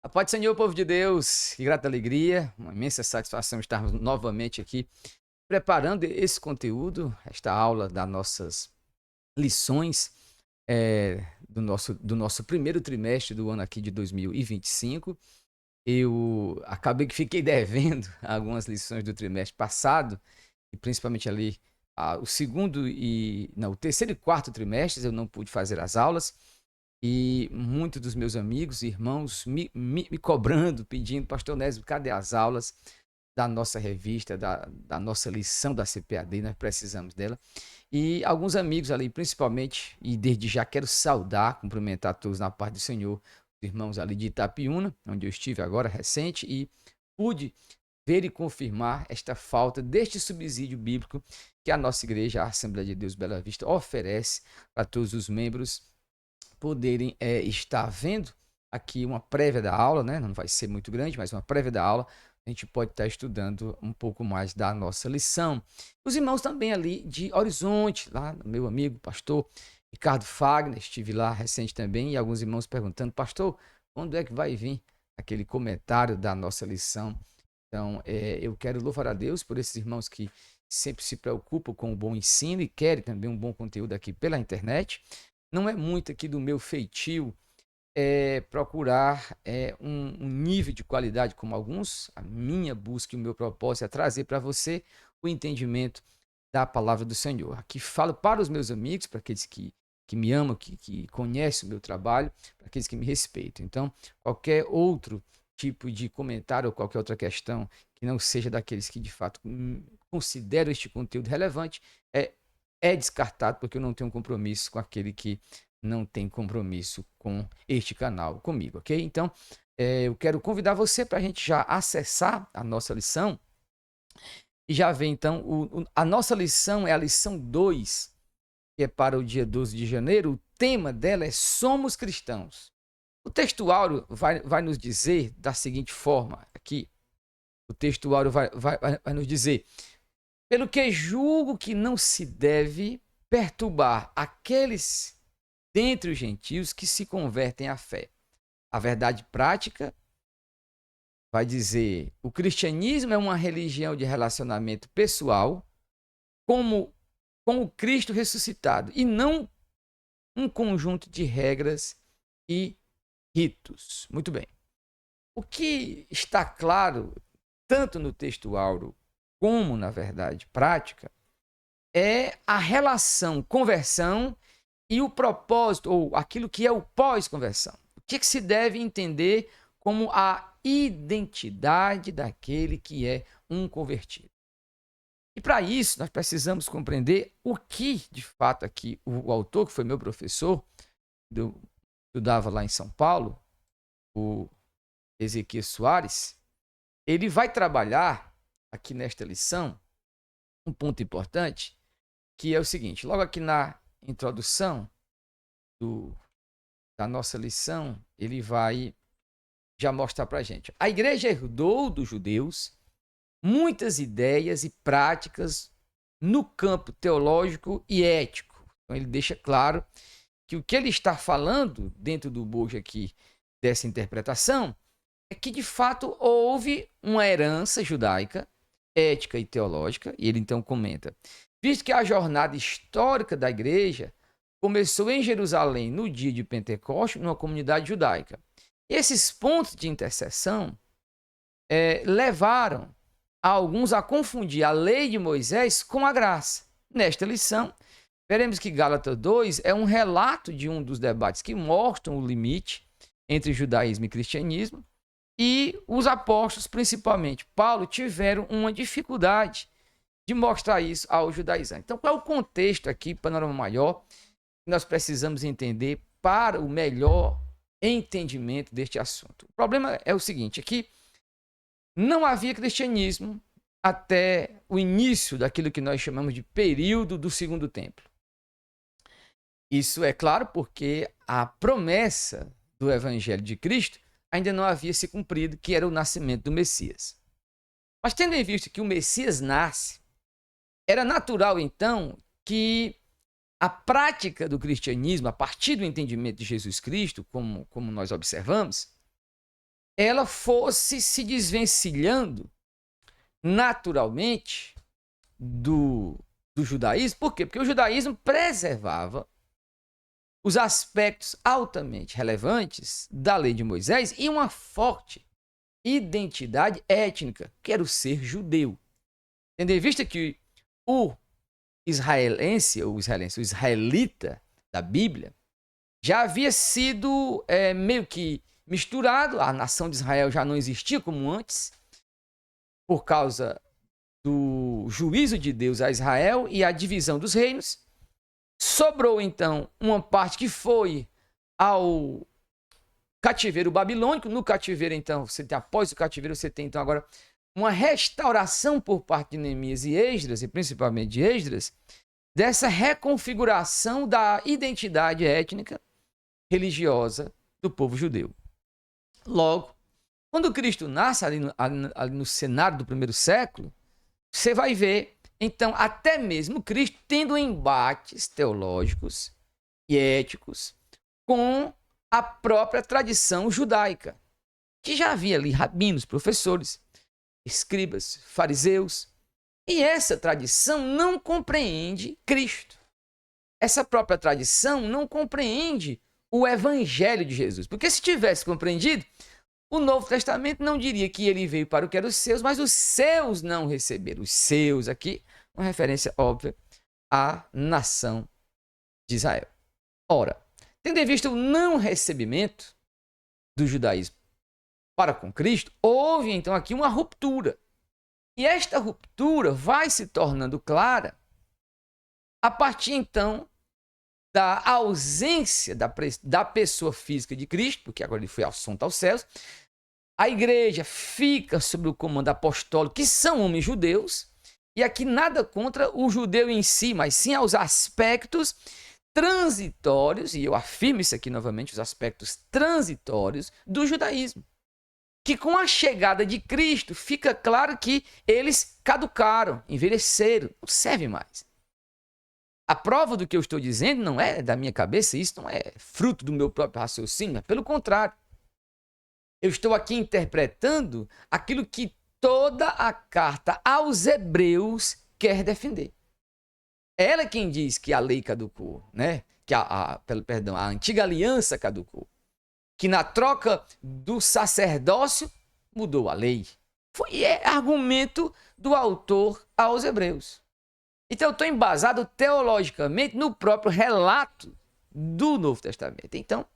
A paz do Senhor, povo de Deus, que grata alegria, uma imensa satisfação estarmos novamente aqui preparando esse conteúdo, esta aula das nossas lições do nosso primeiro trimestre do ano aqui de 2025. Eu acabei que fiquei devendo algumas lições do trimestre passado, e principalmente ali o segundo e não, o terceiro e quarto trimestres eu não pude fazer as aulas. E muitos dos meus amigos e irmãos me cobrando, pedindo, Pastor Onésimo, cadê as aulas da nossa revista, da nossa lição da CPAD? Nós precisamos dela. E alguns amigos ali, principalmente, e desde já quero saudar, cumprimentar todos na paz do Senhor, os irmãos ali de Itapiúna, onde eu estive agora recente, e pude ver e confirmar esta falta deste subsídio bíblico que a nossa igreja, a Assembleia de Deus Bela Vista, oferece para todos os membros poderem estar vendo aqui uma prévia da aula, né? Não vai ser muito grande, mas uma prévia da aula. A gente pode estar estudando um pouco mais da nossa lição. Os irmãos também ali de Horizonte, lá, meu amigo, pastor Ricardo Fagner, estive lá recente também, e alguns irmãos perguntando, pastor, quando é que vai vir aquele comentário da nossa lição? Então, eu quero louvar a Deus por esses irmãos que sempre se preocupam com o bom ensino e querem também um bom conteúdo aqui pela internet. Não é muito aqui do meu feitio procurar um nível de qualidade como alguns. A minha busca e o meu propósito é trazer para você o entendimento da palavra do Senhor. Aqui falo para os meus amigos, para aqueles que me amam, que conhecem o meu trabalho, para aqueles que me respeitam. Então, qualquer outro tipo de comentário ou qualquer outra questão que não seja daqueles que de fato consideram este conteúdo relevante é, é descartado, porque eu não tenho compromisso com aquele que não tem compromisso com este canal, comigo, ok? Então, eu quero convidar você para a gente já acessar a nossa lição e já ver, então, a nossa lição é a lição 2, que é para o dia 12 de janeiro. O tema dela é Somos Cristãos. O textuário vai nos dizer da seguinte forma, aqui, o textuário vai nos dizer: pelo que julgo que não se deve perturbar aqueles dentre os gentios que se convertem à fé. A verdade prática vai dizer: o cristianismo é uma religião de relacionamento pessoal como com o Cristo ressuscitado e não um conjunto de regras e ritos. Muito bem. O que está claro, tanto no texto áureo como na verdade prática, é a relação conversão e o propósito, ou aquilo que é o pós-conversão. O que se deve entender como a identidade daquele que é um convertido. E para isso, nós precisamos compreender o que, de fato, aqui o autor, que foi meu professor, eu estudava lá em São Paulo, o Ezequiel Soares, ele vai trabalhar aqui nesta lição um ponto importante, que é o seguinte: logo aqui na introdução do, da nossa lição, ele vai já mostrar para a gente. A igreja herdou dos judeus muitas ideias e práticas no campo teológico e ético. Então ele deixa claro que o que ele está falando dentro do bojo aqui dessa interpretação é que de fato houve uma herança judaica, ética e teológica, e ele então comenta: visto que a jornada histórica da igreja começou em Jerusalém no dia de Pentecostes, numa comunidade judaica. Esses pontos de interseção levaram alguns a confundir a lei de Moisés com a graça. Nesta lição, veremos que Gálatas 2 é um relato de um dos debates que mostram o limite entre judaísmo e cristianismo, e os apóstolos, principalmente Paulo, tiveram uma dificuldade de mostrar isso aos judaizantes. Então, qual é o contexto aqui, panorama maior, que nós precisamos entender para o melhor entendimento deste assunto? O problema é o seguinte: aqui não havia cristianismo até o início daquilo que nós chamamos de período do Segundo Templo. Isso é claro porque a promessa do Evangelho de Cristo ainda não havia se cumprido, que era o nascimento do Messias. Mas tendo em vista que o Messias nasce, era natural então que a prática do cristianismo, a partir do entendimento de Jesus Cristo, como nós observamos, ela fosse se desvencilhando naturalmente do judaísmo. Por quê? Porque o judaísmo preservava os aspectos altamente relevantes da lei de Moisés e uma forte identidade étnica, que era o ser judeu. Tendo em vista que o israelita da Bíblia, já havia sido meio que misturado, a nação de Israel já não existia como antes, por causa do juízo de Deus a Israel e a divisão dos reinos. Sobrou então uma parte que foi ao cativeiro babilônico. No cativeiro, então, após o cativeiro, você tem então agora uma restauração por parte de Neemias e Esdras, e principalmente de Esdras, dessa reconfiguração da identidade étnica religiosa do povo judeu. Logo, quando Cristo nasce ali no cenário do primeiro século, você vai ver, então, até mesmo Cristo tendo embates teológicos e éticos com a própria tradição judaica, que já havia ali rabinos, professores, escribas, fariseus, e essa tradição não compreende Cristo. Essa própria tradição não compreende o evangelho de Jesus, porque se tivesse compreendido, o Novo Testamento não diria que ele veio para o que eram os seus, mas os seus não receberam. Os seus aqui, uma referência óbvia à nação de Israel. Ora, tendo em vista o não recebimento do judaísmo para com Cristo, houve então aqui uma ruptura. E esta ruptura vai se tornando clara a partir então da ausência da pessoa física de Cristo, porque agora ele foi assunto aos céus. A igreja fica sob o comando apostólico, que são homens judeus, e aqui nada contra o judeu em si, mas sim aos aspectos transitórios, e eu afirmo isso aqui novamente, os aspectos transitórios do judaísmo. Que com a chegada de Cristo fica claro que eles caducaram, envelheceram, não servem mais. A prova do que eu estou dizendo não é da minha cabeça, isso não é fruto do meu próprio raciocínio, pelo contrário. Eu estou aqui interpretando aquilo que toda a carta aos Hebreus quer defender. Ela é quem diz que a lei caducou, né? Que a antiga aliança caducou. Que na troca do sacerdócio mudou a lei. Foi argumento do autor aos Hebreus. Então eu estou embasado teologicamente no próprio relato do Novo Testamento. Então, o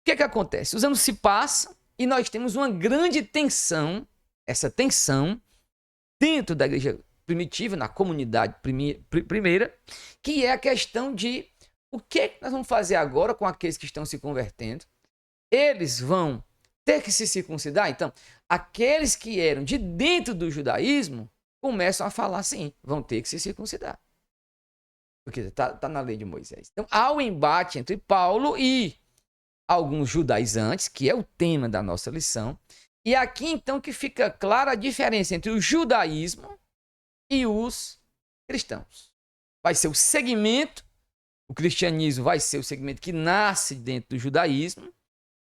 que acontece? Os anos se passam e nós temos uma grande tensão, essa tensão dentro da igreja primitiva, na comunidade primeira, que é a questão de o que nós vamos fazer agora com aqueles que estão se convertendo. Eles vão ter que se circuncidar? Então, aqueles que eram de dentro do judaísmo começam a falar assim, vão ter que se circuncidar. Porque está na lei de Moisés. Então, há um embate entre Paulo e alguns judaizantes, que é o tema da nossa lição. E aqui, então, que fica clara a diferença entre o judaísmo e os cristãos. Vai ser o segmento, o cristianismo vai ser o segmento que nasce dentro do judaísmo,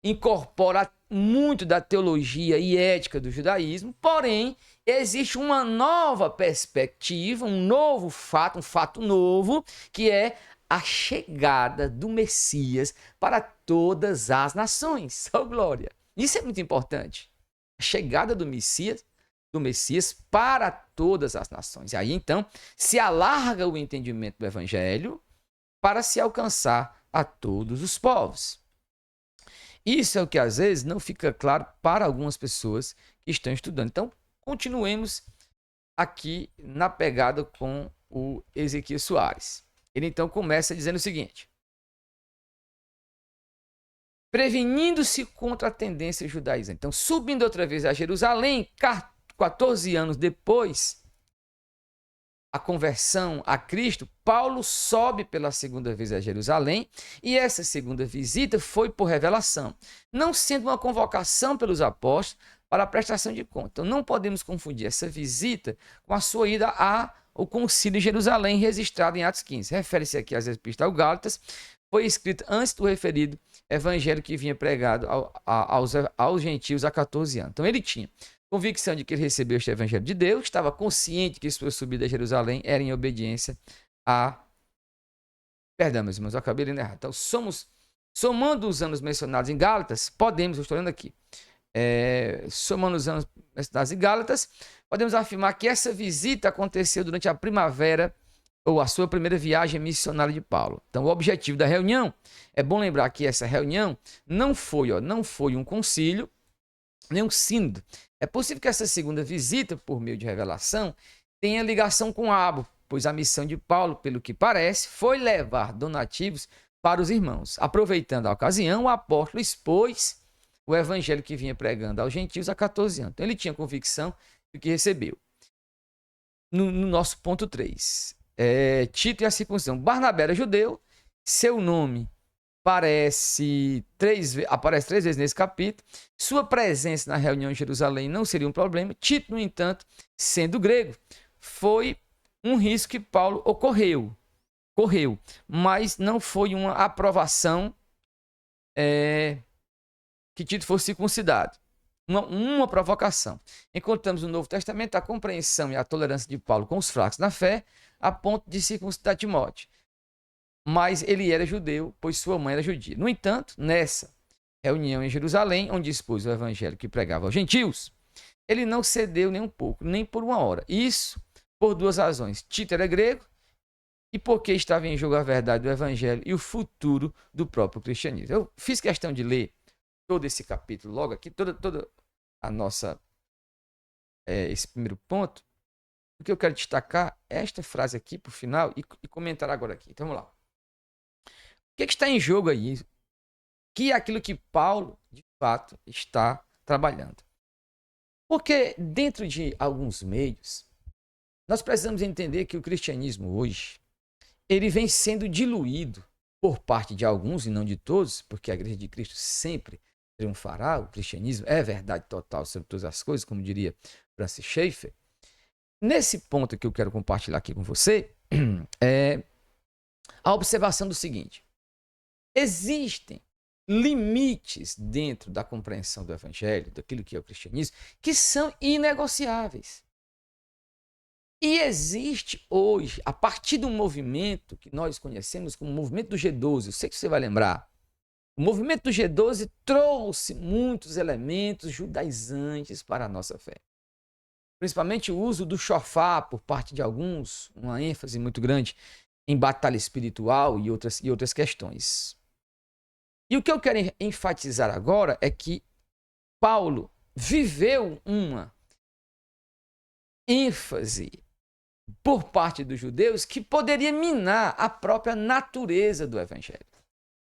incorpora muito da teologia e ética do judaísmo, porém, existe uma nova perspectiva, um novo fato, um fato novo, que é a chegada do Messias para todas as nações. Oh, glória! Isso é muito importante. A chegada do Messias para todas as nações. E aí, então, se alarga o entendimento do Evangelho para se alcançar a todos os povos. Isso é o que às vezes não fica claro para algumas pessoas que estão estudando. Então, continuemos aqui na pegada com o Ezequias Soares. Ele então começa dizendo o seguinte: prevenindo-se contra a tendência judaísta. Então, subindo outra vez a Jerusalém, 14 anos depois a conversão a Cristo, Paulo sobe pela segunda vez a Jerusalém, e essa segunda visita foi por revelação, não sendo uma convocação pelos apóstolos para a prestação de conta. Então, não podemos confundir essa visita com a sua ida ao concílio de Jerusalém, registrado em Atos 15. Refere-se aqui às epístolas aos Gálatas, foi escrito antes do referido evangelho que vinha pregado aos gentios há 14 anos. Então ele tinha convicção de que ele recebeu este evangelho de Deus, estava consciente que sua subida a Jerusalém era em obediência a... Perdão, meus irmãos, eu acabei de errar. Então, somando os anos mencionados em Gálatas, eu estou lendo aqui, somando os anos mencionados em Gálatas, podemos afirmar que essa visita aconteceu durante a primavera ou a sua primeira viagem missionária de Paulo. Então, o objetivo da reunião, é bom lembrar que essa reunião não foi um concílio, nem um sínodo. É possível que essa segunda visita, por meio de revelação, tenha ligação com Abo, pois a missão de Paulo, pelo que parece, foi levar donativos para os irmãos. Aproveitando a ocasião, o apóstolo expôs o evangelho que vinha pregando aos gentios há 14 anos. Então, ele tinha convicção do que recebeu. No nosso ponto 3, Tito e a circuncisão. Barnabé era judeu, seu nome aparece 3 vezes nesse capítulo. Sua presença na reunião em Jerusalém não seria um problema. Tito, no entanto, sendo grego, foi um risco que Paulo correu, mas não foi uma aprovação que Tito fosse circuncidado. Uma provocação. Encontramos no Novo Testamento a compreensão e a tolerância de Paulo com os fracos na fé, a ponto de circuncidar Timóteo. Mas ele era judeu, pois sua mãe era judia. No entanto, nessa reunião em Jerusalém, onde expôs o evangelho que pregava aos gentios, ele não cedeu nem um pouco, nem por uma hora. Isso por 2 razões. Tito era grego e porque estava em jogo a verdade do evangelho e o futuro do próprio cristianismo. Eu fiz questão de ler todo esse capítulo logo aqui, toda a nossa esse primeiro ponto. O que eu quero destacar é esta frase aqui para o final e comentar agora aqui. Então vamos lá. O que está em jogo aí? Que é aquilo que Paulo, de fato, está trabalhando. Porque dentro de alguns meios, nós precisamos entender que o cristianismo hoje, ele vem sendo diluído por parte de alguns e não de todos, porque a igreja de Cristo sempre triunfará, o cristianismo é verdade total sobre todas as coisas, como diria Francis Schaeffer. Nesse ponto que eu quero compartilhar aqui com você, é a observação do seguinte: existem limites dentro da compreensão do evangelho, daquilo que é o cristianismo, que são inegociáveis. E existe hoje, a partir do movimento que nós conhecemos como o movimento do G12, eu sei que você vai lembrar, o movimento do G12 trouxe muitos elementos judaizantes para a nossa fé. Principalmente o uso do shofar por parte de alguns, uma ênfase muito grande em batalha espiritual e outras questões. E o que eu quero enfatizar agora é que Paulo viveu uma ênfase por parte dos judeus que poderia minar a própria natureza do evangelho.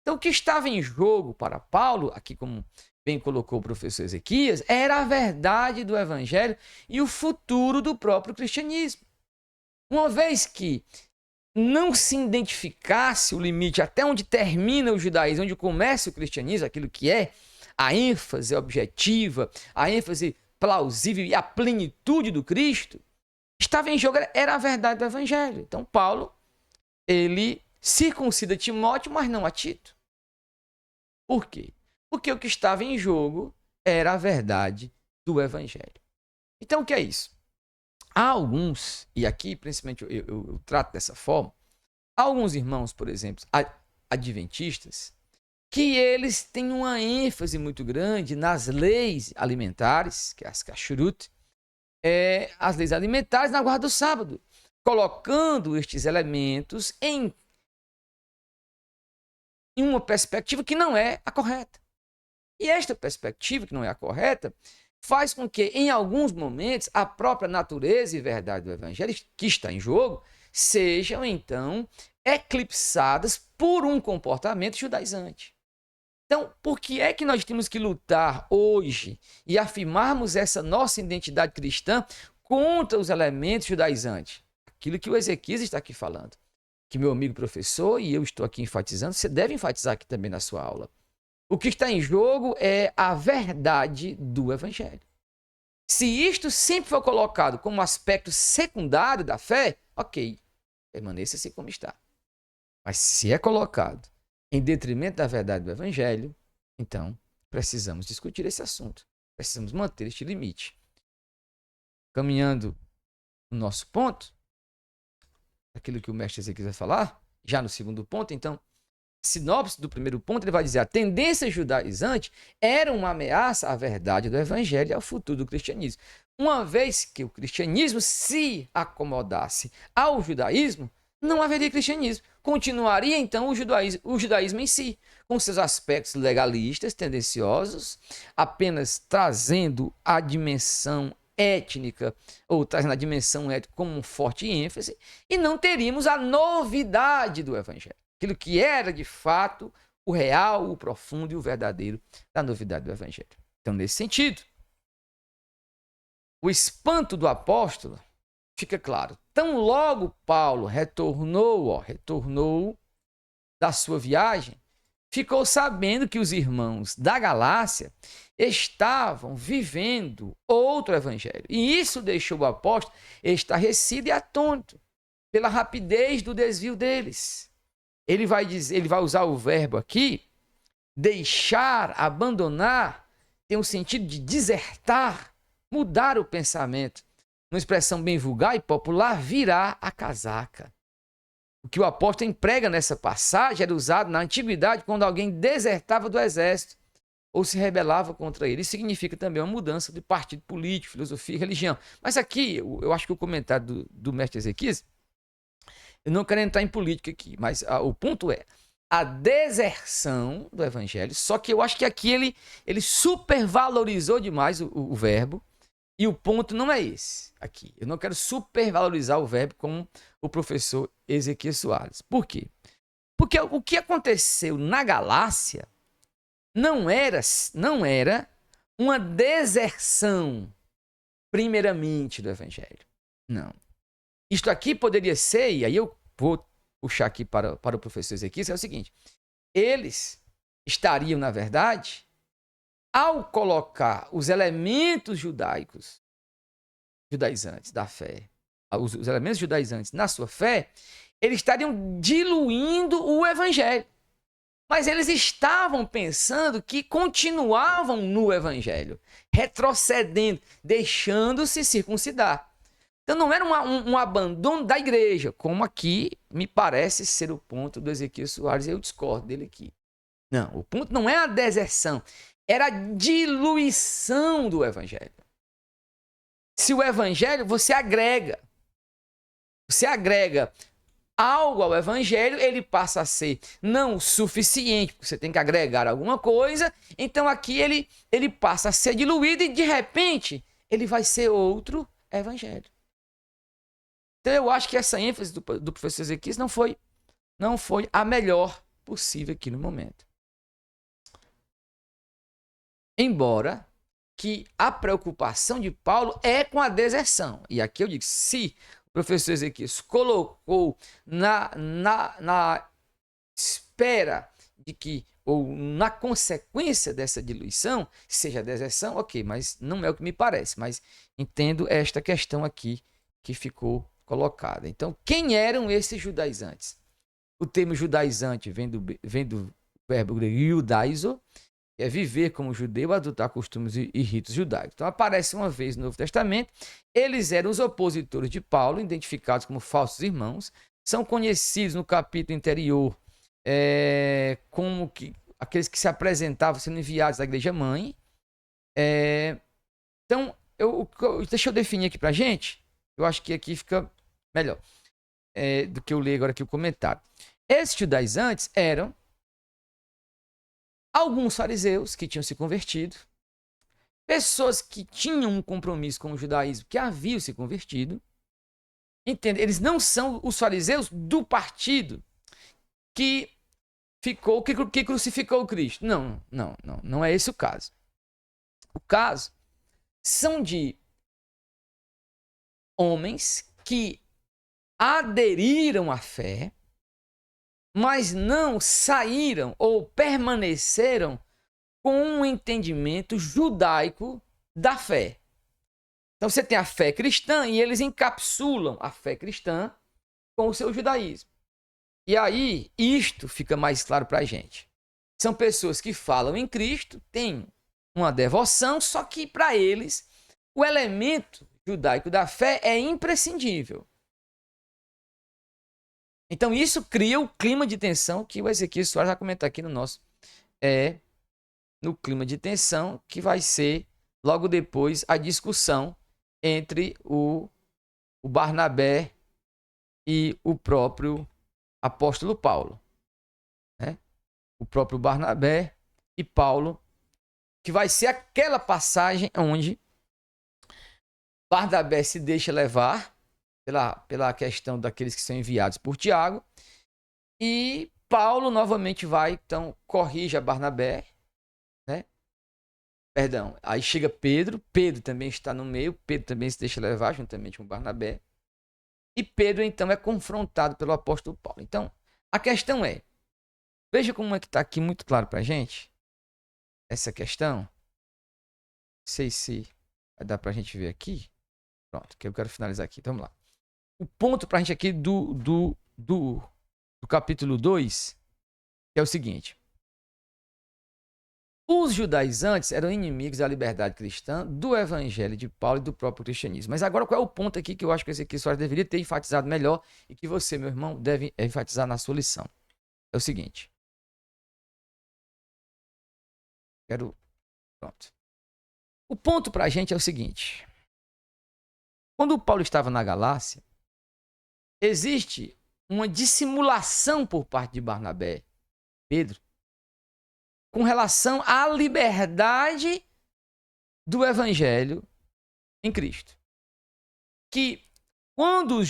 Então, o que estava em jogo para Paulo, aqui como bem colocou o professor Ezequias, era a verdade do evangelho e o futuro do próprio cristianismo. Uma vez que não se identificasse o limite até onde termina o judaísmo, onde começa o cristianismo, aquilo que é a ênfase objetiva, a ênfase plausível e a plenitude do Cristo, estava em jogo, era a verdade do evangelho. Então, Paulo, ele circuncida Timóteo, mas não a Tito. Por quê? Porque o que estava em jogo era a verdade do evangelho. Então, o que é isso? Há alguns, e aqui principalmente eu trato dessa forma, há alguns irmãos, por exemplo, adventistas, que eles têm uma ênfase muito grande nas leis alimentares, que é as kashrut, as leis alimentares na guarda do sábado, colocando estes elementos em uma perspectiva que não é a correta. E esta perspectiva, que não é a correta, faz com que, em alguns momentos, a própria natureza e verdade do evangelho, que está em jogo, sejam, então, eclipsadas por um comportamento judaizante. Então, por que é que nós temos que lutar hoje e afirmarmos essa nossa identidade cristã contra os elementos judaizantes? Aquilo que o Ezequias está aqui falando, que meu amigo professor e eu estou aqui enfatizando, você deve enfatizar aqui também na sua aula. O que está em jogo é a verdade do evangelho. Se isto sempre for colocado como aspecto secundário da fé, ok, permaneça-se como está. Mas se é colocado em detrimento da verdade do evangelho, então precisamos discutir esse assunto. Precisamos manter este limite. Caminhando no nosso ponto, aquilo que o mestre Ezequias vai falar, já no segundo ponto, então, sinopse do primeiro ponto, ele vai dizer: a tendência judaizante era uma ameaça à verdade do evangelho e ao futuro do cristianismo. Uma vez que o cristianismo se acomodasse ao judaísmo, não haveria cristianismo. Continuaria, então, o judaísmo em si, com seus aspectos legalistas, tendenciosos, apenas trazendo a dimensão étnica, ou trazendo a dimensão étnica como um forte ênfase, e não teríamos a novidade do evangelho. Aquilo que era, de fato, o real, o profundo e o verdadeiro da novidade do evangelho. Então, nesse sentido, o espanto do apóstolo fica claro. Tão logo Paulo retornou da sua viagem, ficou sabendo que os irmãos da Galácia estavam vivendo outro evangelho. E isso deixou o apóstolo estarrecido e atônito pela rapidez do desvio deles. Ele vai usar o verbo aqui, deixar, abandonar, tem um sentido de desertar, mudar o pensamento. Uma expressão bem vulgar e popular, virar a casaca. O que o apóstolo emprega nessa passagem era usado na antiguidade quando alguém desertava do exército ou se rebelava contra ele. Isso significa também uma mudança de partido político, filosofia e religião. Mas aqui, eu acho que o comentário do mestre Ezequias, eu não quero entrar em política aqui, mas o ponto é a deserção do evangelho, só que eu acho que aqui ele supervalorizou demais o verbo, e o ponto não é esse aqui. Eu não quero supervalorizar o verbo como o professor Ezequias Soares. Por quê? Porque o que aconteceu na Galácia não era uma deserção primeiramente do evangelho. Não. Isto aqui poderia ser, e aí eu vou puxar aqui para o professor Ezequias, é o seguinte: eles estariam, na verdade, ao colocar os elementos judaizantes da fé, os elementos judaizantes na sua fé, eles estariam diluindo o evangelho. Mas eles estavam pensando que continuavam no evangelho, retrocedendo, deixando-se circuncidar. Então não era um abandono da igreja, como aqui me parece ser o ponto do Ezequias Soares, e eu discordo dele aqui. Não, o ponto não é a deserção, era a diluição do evangelho. Se o evangelho, você agrega algo ao evangelho, ele passa a ser não suficiente, você tem que agregar alguma coisa, então aqui ele passa a ser diluído e de repente ele vai ser outro evangelho. Então eu acho que essa ênfase do professor Ezequias não foi a melhor possível aqui no momento. Embora que a preocupação de Paulo é com a deserção. E aqui eu digo, se o professor Ezequias colocou na espera de que, ou na consequência dessa diluição, seja a deserção, ok, mas não é o que me parece. Mas entendo esta questão aqui que ficou colocada. Então, quem eram esses judaizantes? O termo judaizante vem do verbo grego iudaizo, que é viver como judeu, adotar costumes e ritos judaicos. Então aparece uma vez no Novo Testamento. Eles eram os opositores de Paulo, identificados como falsos irmãos. São conhecidos no capítulo anterior como aqueles que se apresentavam sendo enviados da igreja mãe. Então, deixa eu definir aqui para a gente. Eu acho que aqui fica melhor do que eu ler agora aqui o comentário. Esses judaizantes eram alguns fariseus que tinham se convertido, pessoas que tinham um compromisso com o judaísmo, que haviam se convertido. Entende? Eles não são os fariseus do partido que crucificou o Cristo. Não é esse o caso. O caso são de homens que aderiram à fé, mas não saíram ou permaneceram com um entendimento judaico da fé. Então você tem a fé cristã e eles encapsulam a fé cristã com o seu judaísmo. E aí, isto fica mais claro para a gente. São pessoas que falam em Cristo, têm uma devoção, só que para eles o elemento judaico da fé é imprescindível. Então isso cria o clima de tensão que o Ezequiel Soares vai comentar aqui no nosso. No clima de tensão que vai ser logo depois a discussão entre o Barnabé e o próprio apóstolo Paulo. Né? O próprio Barnabé e Paulo, que vai ser aquela passagem onde Barnabé se deixa levar pela questão daqueles que são enviados por Tiago, e Paulo novamente vai, então, corrige a Barnabé, né? Perdão, aí chega Pedro também está no meio, Pedro também se deixa levar juntamente com Barnabé, e Pedro então é confrontado pelo apóstolo Paulo. Então, a questão é, veja como é que está aqui muito claro para a gente, essa questão, não sei se vai dar para a gente ver aqui, pronto, que eu quero finalizar aqui, então, vamos lá. O ponto para a gente aqui do capítulo 2 é o seguinte: os judaizantes eram inimigos da liberdade cristã, do evangelho de Paulo e do próprio cristianismo. Mas agora qual é o ponto aqui que eu acho que esse aqui só deveria ter enfatizado melhor e que você, meu irmão, deve enfatizar na sua lição? É o seguinte. Pronto. O ponto para a gente é o seguinte. Quando o Paulo estava na Galácia, existe uma dissimulação por parte de Barnabé, Pedro, com relação à liberdade do evangelho em Cristo. Que quando os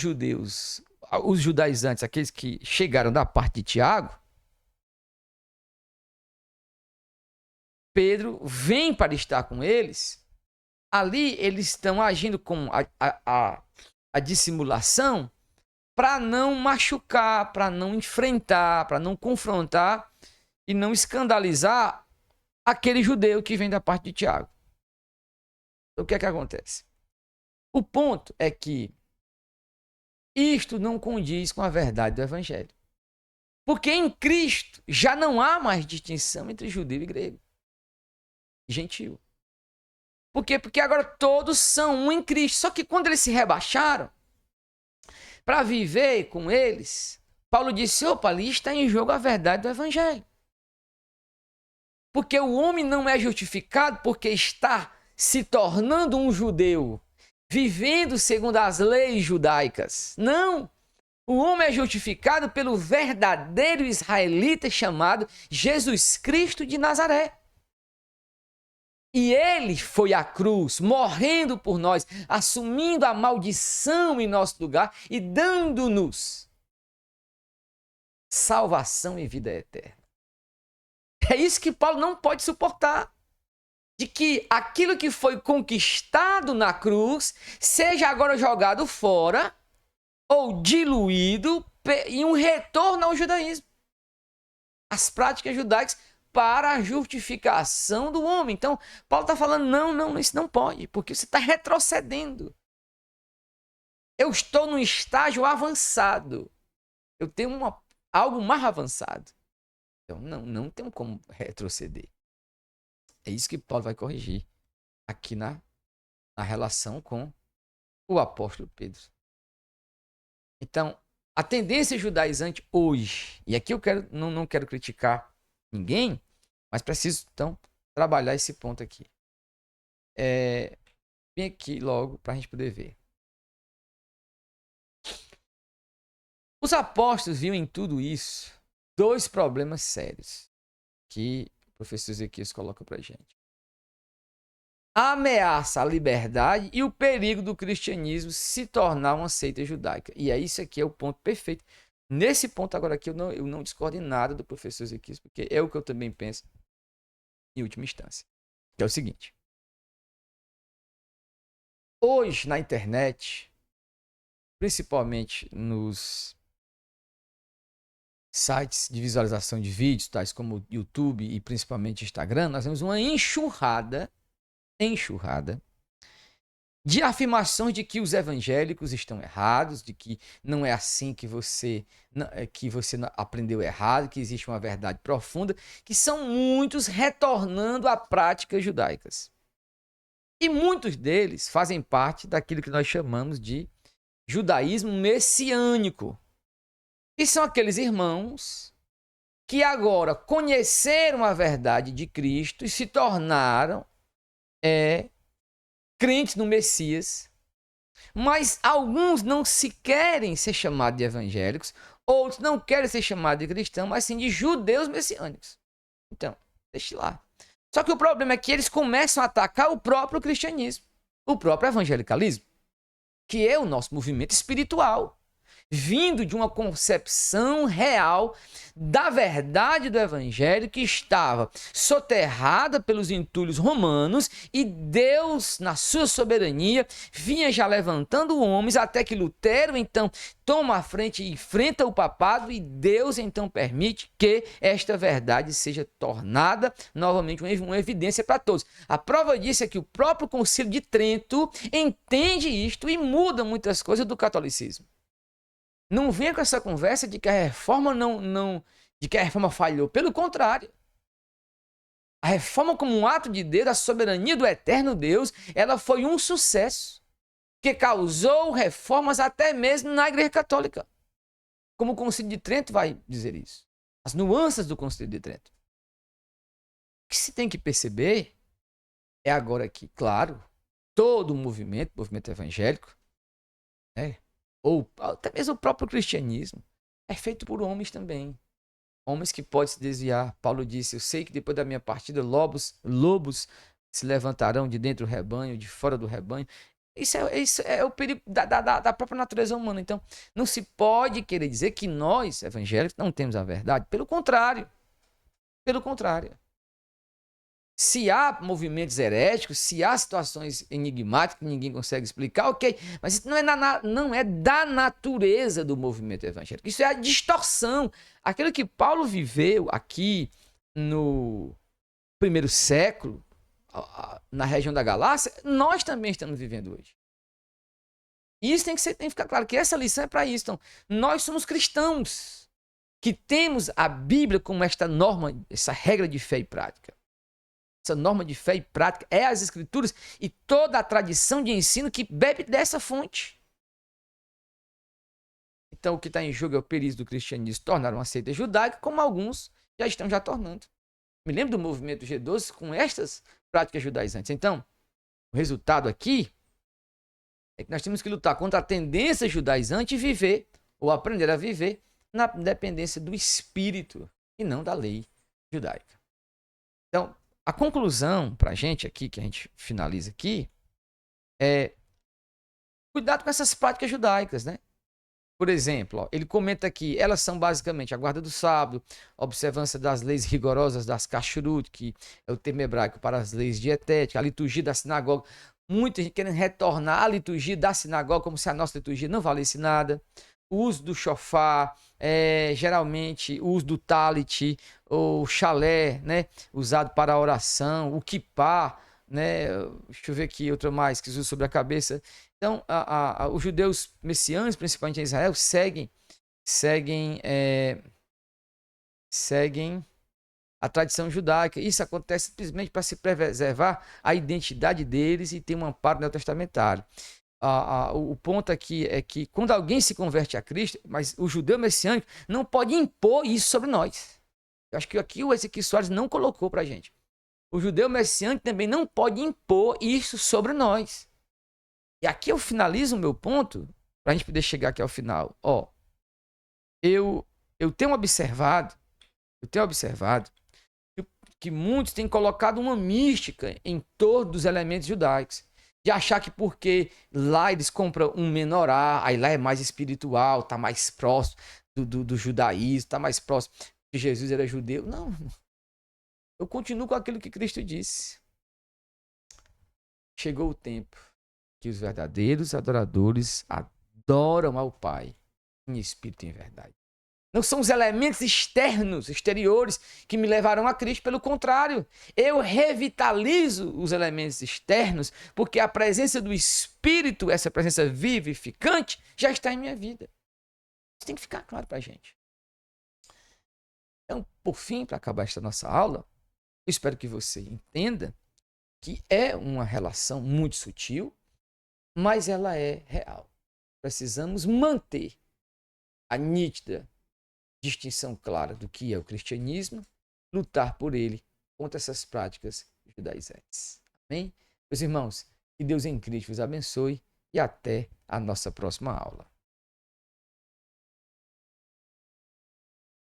judaizantes, aqueles que chegaram da parte de Tiago, Pedro vem para estar com eles, ali eles estão agindo com a dissimulação para não machucar, para não enfrentar, para não confrontar e não escandalizar aquele judeu que vem da parte de Tiago. O que é que acontece? O ponto é que isto não condiz com a verdade do evangelho. Porque em Cristo já não há mais distinção entre judeu e grego, gentil. Por quê? Porque agora todos são um em Cristo. Só que quando eles se rebaixaram para viver com eles, Paulo disse: opa, ali está em jogo a verdade do evangelho. Porque o homem não é justificado porque está se tornando um judeu, vivendo segundo as leis judaicas. Não! O homem é justificado pelo verdadeiro israelita chamado Jesus Cristo de Nazaré. E ele foi à cruz, morrendo por nós, assumindo a maldição em nosso lugar e dando-nos salvação e vida eterna. É isso que Paulo não pode suportar. De que aquilo que foi conquistado na cruz seja agora jogado fora ou diluído em um retorno ao judaísmo. As práticas judaicas para a justificação do homem. Então, Paulo está falando, não, isso não pode, porque você está retrocedendo. Eu estou num estágio avançado. Eu tenho algo mais avançado. Então, não tem como retroceder. É isso que Paulo vai corrigir aqui na relação com o apóstolo Pedro. Então, a tendência judaizante hoje, e aqui eu não quero criticar ninguém, mas preciso, então, trabalhar esse ponto aqui. Vem aqui logo para a gente poder ver. Os apóstolos viam em tudo isso dois problemas sérios que o professor Ezequiel coloca para a gente. A ameaça à liberdade e o perigo do cristianismo se tornar uma seita judaica. E é isso aqui, é o ponto perfeito. Nesse ponto agora aqui, eu não discordo em nada do professor Ezequiel, porque é o que eu também penso em última instância. Que é o seguinte. Hoje, na internet, principalmente nos sites de visualização de vídeos, tais como YouTube e principalmente Instagram, nós temos uma enxurrada de afirmações de que os evangélicos estão errados, de que não é assim que você aprendeu errado, que existe uma verdade profunda, que são muitos retornando a práticas judaicas. E muitos deles fazem parte daquilo que nós chamamos de judaísmo messiânico. E são aqueles irmãos que agora conheceram a verdade de Cristo e se tornaram crentes no Messias, mas alguns não se querem ser chamados de evangélicos, outros não querem ser chamados de cristãos, mas sim de judeus messiânicos. Então, deixe lá. Só que o problema é que eles começam a atacar o próprio cristianismo, o próprio evangelicalismo, que é o nosso movimento espiritual, vindo de uma concepção real da verdade do evangelho que estava soterrada pelos entulhos romanos, e Deus, na sua soberania, vinha já levantando homens até que Lutero então toma a frente e enfrenta o papado, e Deus então permite que esta verdade seja tornada novamente uma evidência para todos. A prova disso é que o próprio Concílio de Trento entende isto e muda muitas coisas do catolicismo. Não venha com essa conversa de que a reforma de que a reforma falhou. Pelo contrário. A reforma, como um ato de Deus, a soberania do eterno Deus, ela foi um sucesso que causou reformas até mesmo na Igreja Católica. Como o Concílio de Trento vai dizer isso. As nuances do Concílio de Trento. O que se tem que perceber é agora que, claro, todo o movimento evangélico, né, ou até mesmo o próprio cristianismo, é feito por homens também. Homens que podem se desviar. Paulo disse, eu sei que depois da minha partida, lobos se levantarão de dentro do rebanho, de fora do rebanho. Isso é o perigo da própria natureza humana. Então, não se pode querer dizer que nós, evangélicos, não temos a verdade. Pelo contrário. Pelo contrário. Se há movimentos heréticos, se há situações enigmáticas que ninguém consegue explicar, ok. Mas isso não é da natureza do movimento evangélico. Isso é a distorção. Aquilo que Paulo viveu aqui no primeiro século, na região da Galácia, nós também estamos vivendo hoje. E isso tem que ficar claro, que essa lição é para isso. Então, nós somos cristãos que temos a Bíblia como esta norma, essa regra de fé e prática. Essa norma de fé e prática é as Escrituras e toda a tradição de ensino que bebe dessa fonte. Então, o que está em jogo é o perigo do cristianismo tornar uma seita judaica, como alguns já estão tornando. Me lembro do movimento G12 com estas práticas judaizantes. Então, o resultado aqui é que nós temos que lutar contra a tendência judaizante e viver, ou aprender a viver, na dependência do espírito e não da lei judaica. Então, a conclusão para a gente aqui, que a gente finaliza aqui, é cuidado com essas práticas judaicas, né? Por exemplo, ó, ele comenta aqui, elas são basicamente a guarda do sábado, a observância das leis rigorosas das kashrut, que é o termo hebraico para as leis dietéticas, a liturgia da sinagoga. Muita gente querendo retornar à liturgia da sinagoga, como se a nossa liturgia não valesse nada. O uso do shofar, geralmente o uso do talit, ou chalé, né, usado para a oração, o kippah, né, deixa eu ver aqui outra mais que usa sobre a cabeça. Então, os judeus messiânicos, principalmente em Israel, seguem a tradição judaica. Isso acontece simplesmente para se preservar a identidade deles e ter um amparo neotestamentário. O ponto aqui é que quando alguém se converte a Cristo, mas o judeu messiânico não pode impor isso sobre nós. Eu acho que aqui o Ezequiel Soares não colocou para a gente. O judeu messiânico também não pode impor isso sobre nós. E aqui eu finalizo o meu ponto, para a gente poder chegar aqui ao final. Ó, eu tenho observado que muitos têm colocado uma mística em torno dos elementos judaicos. De achar que porque lá eles compram um menorá, aí lá é mais espiritual, está mais próximo do judaísmo, está mais próximo que Jesus era judeu. Não. Eu continuo com aquilo que Cristo disse. Chegou o tempo que os verdadeiros adoradores adoram ao Pai em espírito e em verdade. Não são os elementos externos, exteriores, que me levarão a Cristo. Pelo contrário, eu revitalizo os elementos externos, porque a presença do Espírito, essa presença vivificante, já está em minha vida. Isso tem que ficar claro para a gente. Então, por fim, para acabar esta nossa aula, eu espero que você entenda que é uma relação muito sutil, mas ela é real. Precisamos manter a nítida distinção clara do que é o cristianismo, lutar por ele contra essas práticas judaizantes. Amém? Meus irmãos, que Deus em Cristo vos abençoe e até a nossa próxima aula.